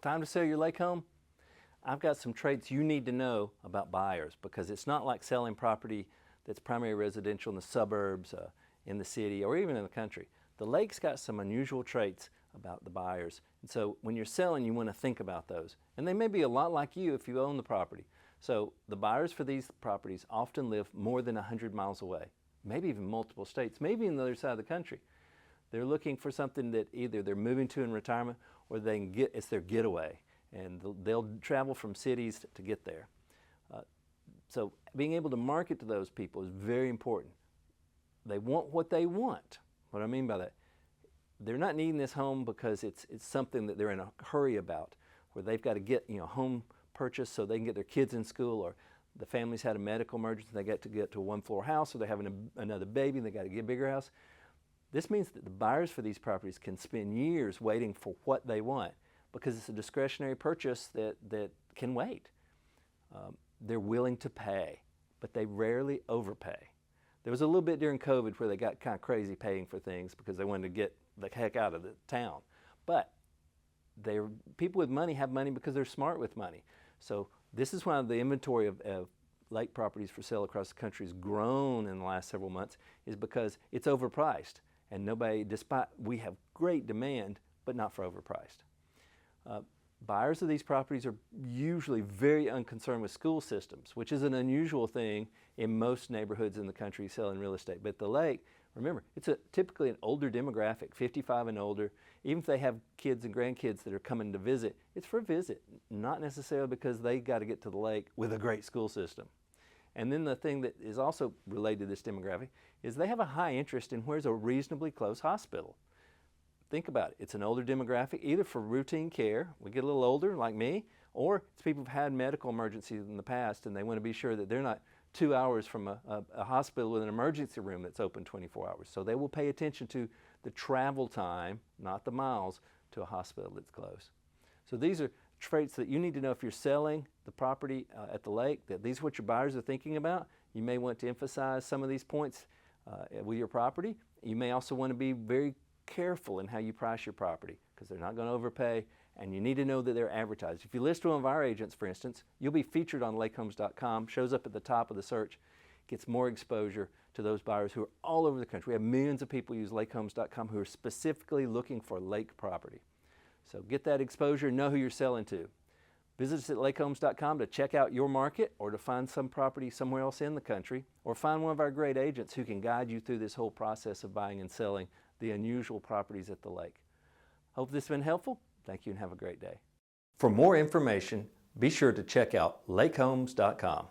time to sell your lake home? I've got some traits you need to know about buyers, because it's not like selling property that's primary residential in the suburbs, in the city, or even in the country. The lake's got some unusual traits about the buyers. And so when you're selling, you want to think about those. And they may be a lot like you if you own the property. So the buyers for these properties often live more than 100 miles away, maybe even multiple states, maybe in the other side of the country. They're looking for something that either they're moving to in retirement or they can get, it's their getaway. And they'll travel from cities to get there. So being able to market to those people is very important. They want what they want. What I mean by that, they're not needing this home because it's something that they're in a hurry about, where they've got to get home purchase so they can get their kids in school, or the family's had a medical emergency, they got to get to a one-floor house, or they're having another baby and they got to get a bigger house. This means that the buyers for these properties can spend years waiting for what they want, because it's a discretionary purchase that can wait. They're willing to pay, but they rarely overpay. There was a little bit during COVID where they got kind of crazy paying for things because they wanted to get the heck out of the town. But people with money have money because they're smart with money. So this is why the inventory of lake properties for sale across the country has grown in the last several months, is because it's overpriced. And nobody, despite we have great demand, but not for overpriced. Buyers of these properties are usually very unconcerned with school systems, which is an unusual thing in most neighborhoods in the country selling real estate. But the lake, remember, it's typically an older demographic, 55 and older. Even if they have kids and grandkids that are coming to visit, it's for a visit, not necessarily because they got to get to the lake with a great school system. And then the thing that is also related to this demographic is they have a high interest in where's a reasonably close hospital. Think about it. It's an older demographic, either for routine care, we get a little older like me, or it's people who've had medical emergencies in the past and they want to be sure that they're not 2 hours from a hospital with an emergency room that's open 24 hours. So they will pay attention to the travel time, not the miles, to a hospital that's close. So these are traits that you need to know if you're selling the property at the lake, that these are what your buyers are thinking about. You may want to emphasize some of these points with your property. You may also want to be very careful in how you price your property, because they're not going to overpay, and you need to know that they're advertised. If you list one of our agents, for instance, you'll be featured on lakehomes.com, shows up at the top of the search, gets more exposure to those buyers who are all over the country. We have millions of people who use lakehomes.com who are specifically looking for lake property. So get that exposure, know who you're selling to. Visit us at lakehomes.com to check out your market, or to find some property somewhere else in the country, or find one of our great agents who can guide you through this whole process of buying and selling the unusual properties at the lake. Hope this has been helpful. Thank you and have a great day. For more information, be sure to check out lakehomes.com.